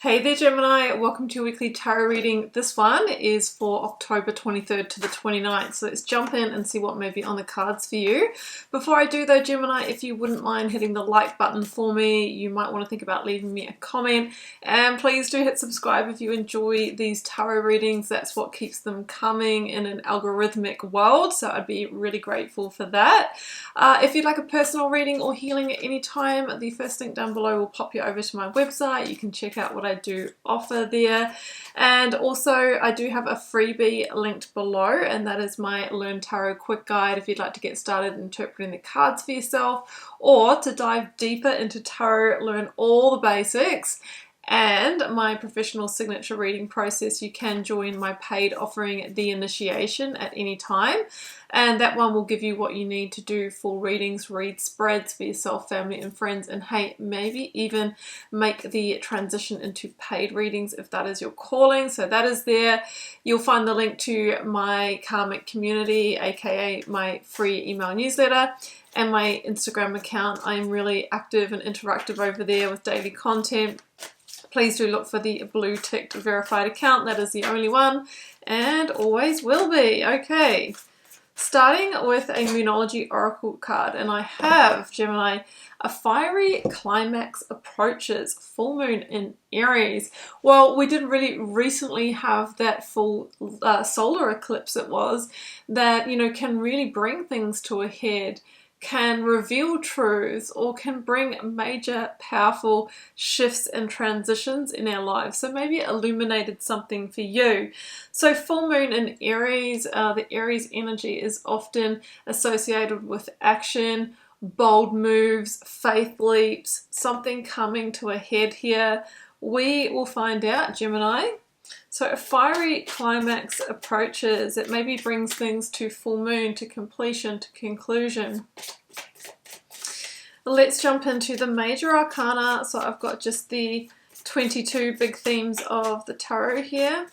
Hey there Gemini, welcome to your weekly tarot reading. This one is for October 23rd to the 29th, so let's jump in and see what may be on the cards for you. Before I do though, Gemini, if you wouldn't mind hitting the like button for me, you might want to think about leaving me a comment, and please do hit subscribe if you enjoy these tarot readings. That's what keeps them coming in an algorithmic world, so I'd be really grateful for that. If you'd like a personal reading or healing at any time, the first link down below will pop you over to my website. You can check out what I do offer there, and also I do have a freebie linked below, and that is my Learn Tarot quick guide if you'd like to get started interpreting the cards for yourself, or to dive deeper into tarot, learn all the basics, and my professional signature reading process. You can join my paid offering, The Initiation, at any time, and that one will give you what you need to do full readings, read spreads for yourself, family and friends, and hey, maybe even make the transition into paid readings if that is your calling. So that is there. You'll find the link to my karmic community, aka my free email newsletter, and my Instagram account. I'm really active and interactive over there with daily content. Please do look for the blue ticked verified account. That is the only one and always will be. Okay, starting with a Moonology Oracle card, and I have, Gemini, a fiery climax approaches, full moon in Aries. Well, we did really recently have that full solar eclipse, it was, that, you know, can really bring things to a head, can reveal truths, or can bring major powerful shifts and transitions in our lives. So maybe it illuminated something for you. So full moon in Aries, the Aries energy is often associated with action, bold moves, faith leaps, something coming to a head here. We will find out, Gemini. So a fiery climax approaches. It maybe brings things to full moon, to completion, to conclusion. Let's jump into the major arcana. So I've got just the 22 big themes of the tarot here.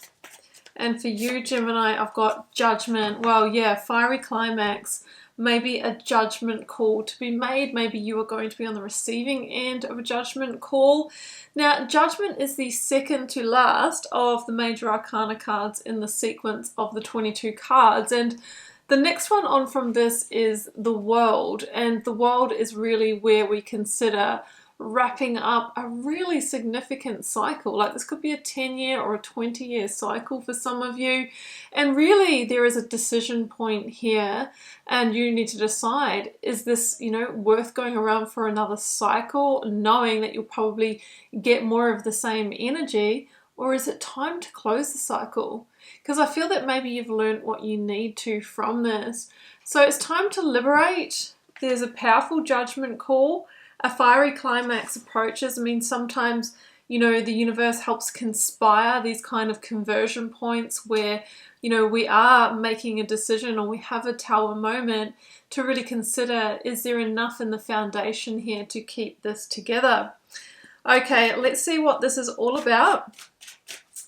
And for you, Gemini, I've got judgment. Well, yeah, fiery climax. Maybe a judgment call to be made. Maybe you are going to be on the receiving end of a judgment call. Now, judgment is the second to last of the major arcana cards in the sequence of the 22 cards. And the next one on from this is the world. And the world is really where we consider wrapping up a really significant cycle. Like this could be a 10-year or a 20-year cycle for some of you, and really there is a decision point here, and you need to decide, is this, you know, worth going around for another cycle, knowing that you'll probably get more of the same energy, or is it time to close the cycle? Because I feel that maybe you've learned what you need to from this. So it's time to liberate. There's a powerful judgment call. A fiery climax approaches. I mean, sometimes, you know, the universe helps conspire these kind of conversion points where, you know, we are making a decision or we have a tower moment to really consider, is there enough in the foundation here to keep this together? Okay, let's see what this is all about.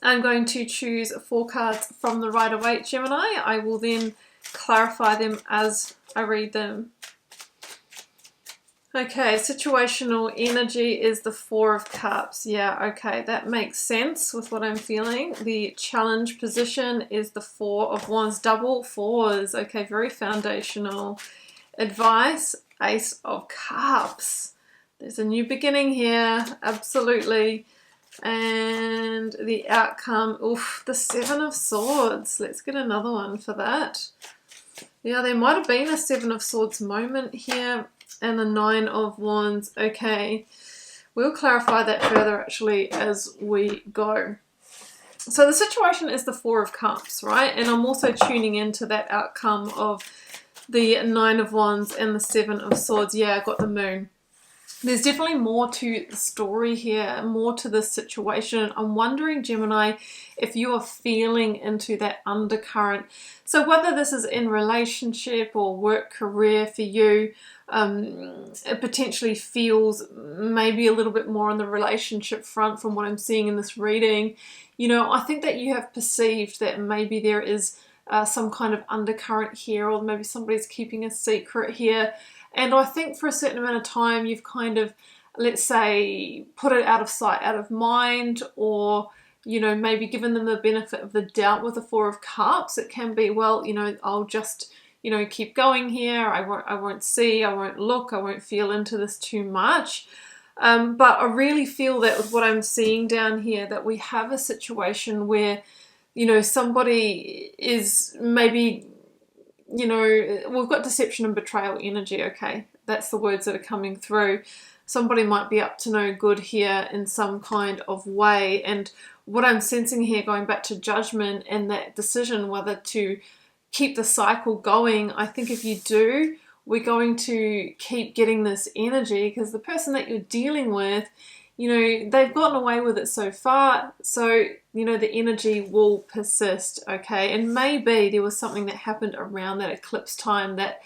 I'm going to choose 4 cards from the Rider-Waite, Gemini. I will then clarify them as I read them. Okay, situational energy is the 4 of Cups. Yeah, okay, that makes sense with what I'm feeling. The challenge position is the 4 of Wands, double 4s. Okay, very foundational. Advice, Ace of Cups. There's a new beginning here, absolutely. And the outcome, oof, the 7 of Swords. Let's get another one for that. Yeah, there might have been a 7 of Swords moment here. And the 9 of Wands. Okay, we'll clarify that further actually as we go. So the situation is the 4 of Cups, right? And I'm also tuning into that outcome of the 9 of Wands and the 7 of Swords. Yeah, I got the Moon. There's definitely more to the story here, more to this situation. I'm wondering, Gemini, if you are feeling into that undercurrent. So whether this is in relationship or work career for you, it potentially feels maybe a little bit more on the relationship front from what I'm seeing in this reading. You know, I think that you have perceived that maybe there is some kind of undercurrent here, or maybe somebody's keeping a secret here. And I think for a certain amount of time, you've kind of let's say, put it out of sight, out of mind, or, you know, maybe given them the benefit of the doubt with the Four of Cups. It can be, well, you know, I'll just, you know, keep going here. I won't see, I won't look, I won't feel into this too much. But I really feel that with what I'm seeing down here, that we have a situation where, you know, somebody is maybe, you know, we've got deception and betrayal energy, okay? That's the words that are coming through. Somebody might be up to no good here in some kind of way. And what I'm sensing here, going back to Judgment and that decision whether to keep the cycle going, I think if you do, we're going to keep getting this energy, because the person that you're dealing with, you know, they've gotten away with it so far. So, you know, the energy will persist, okay? And maybe there was something that happened around that eclipse time that,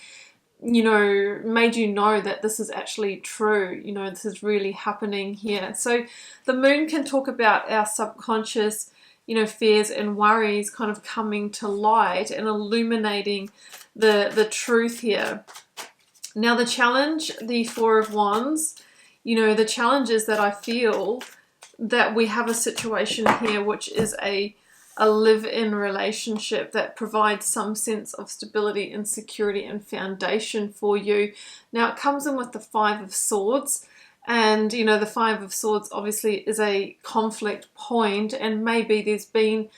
you know, made you know that this is actually true. You know, this is really happening here. So the moon can talk about our subconscious, you know, fears and worries kind of coming to light and illuminating the truth here. Now the challenge, the Four of Wands, you know, the challenge is that I feel that we have a situation here which is a live-in relationship that provides some sense of stability and security and foundation for you. Now it comes in with the Five of Swords, and you know, the Five of Swords obviously is a conflict point, and maybe there's been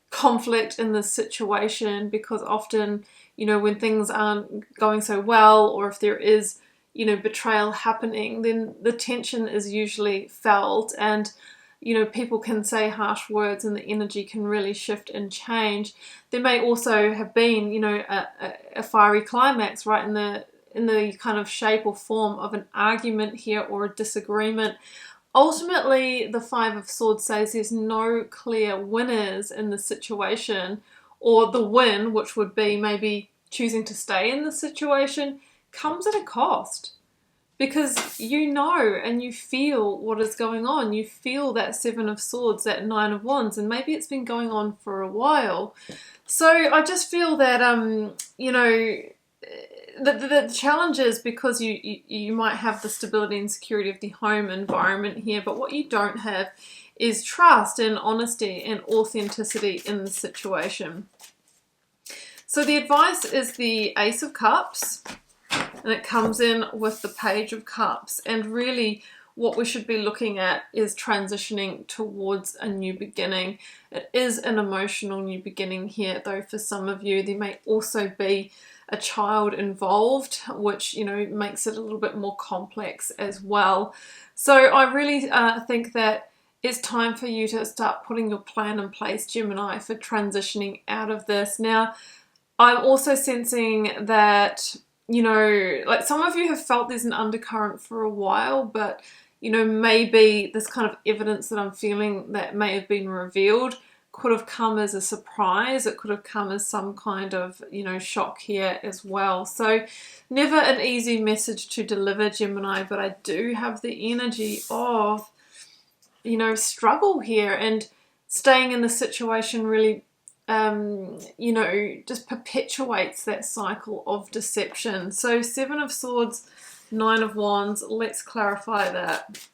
conflict in this situation because often, you know, when things aren't going so well, or if there is, you know, betrayal happening, then the tension is usually felt, and you know, people can say harsh words and the energy can really shift and change. There may also have been, you know, a fiery climax, right, in the kind of shape or form of an argument here or a disagreement. Ultimately, the Five of Swords says there's no clear winners in the situation, or the win, which would be maybe choosing to stay in the situation, comes at a cost. Because you know and you feel what is going on. You feel that Seven of Swords, that Nine of Wands, and maybe it's been going on for a while. So I just feel that, you know, the challenge is because you might have the stability and security of the home environment here, but what you don't have is trust and honesty and authenticity in the situation. So the advice is the Ace of Cups, and it comes in with the Page of Cups, and really what we should be looking at is transitioning towards a new beginning. It is an emotional new beginning here, though for some of you there may also be a child involved, which, you know, makes it a little bit more complex as well. So I really think that it's time for you to start putting your plan in place, Gemini, for transitioning out of this. Now, I'm also sensing that, you know, like some of you have felt there's an undercurrent for a while, but, you know, maybe this kind of evidence that I'm feeling that may have been revealed could have come as a surprise. It could have come as some kind of, you know, shock here as well. So never an easy message to deliver, Gemini, but I do have the energy of, you know, struggle here, and staying in the situation really, you know, just perpetuates that cycle of deception. So Seven of Swords, Nine of Wands, let's clarify that.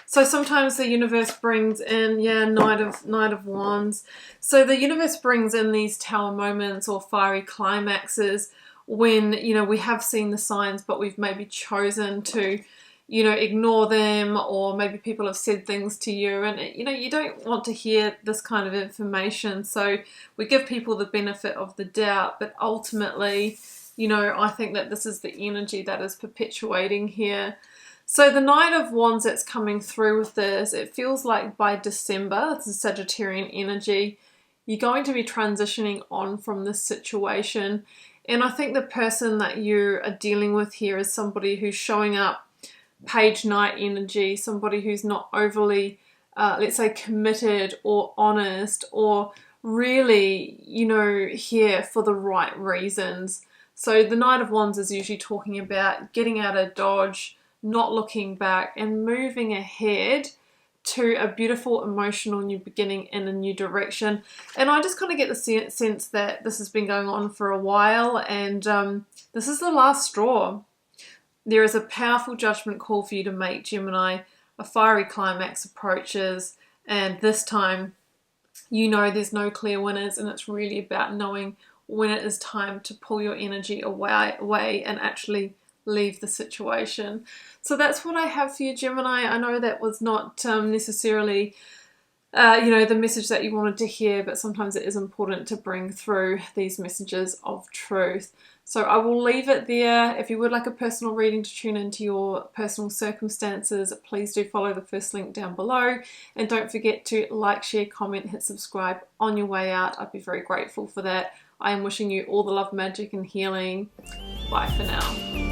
So sometimes the universe brings in, yeah, Knight of Wands. So the universe brings in these tower moments or fiery climaxes when, you know, we have seen the signs, but we've maybe chosen to, you know, ignore them, or maybe people have said things to you and, you know, you don't want to hear this kind of information. So we give people the benefit of the doubt, but ultimately, you know, I think that this is the energy that is perpetuating here. So the Knight of Wands that's coming through with this, it feels like by December, it's a Sagittarian energy, you're going to be transitioning on from this situation. And I think the person that you are dealing with here is somebody who's showing up Page Knight energy, somebody who's not overly, let's say, committed or honest, or really, you know, here for the right reasons. So the Knight of Wands is usually talking about getting out of dodge, not looking back, and moving ahead to a beautiful emotional new beginning in a new direction. And I just kind of get the sense that this has been going on for a while, and this is the last straw. There is a powerful judgment call for you to make, Gemini. A fiery climax approaches, and this time you know there's no clear winners, and it's really about knowing when it is time to pull your energy away and actually leave the situation. So that's what I have for you, Gemini. I know that was not necessarily the message that you wanted to hear, but sometimes it is important to bring through these messages of truth. So I will leave it there. If you would like a personal reading to tune into your personal circumstances, please do follow the first link down below. And don't forget to like, share, comment, hit subscribe on your way out. I'd be very grateful for that. I am wishing you all the love, magic, and healing. Bye for now.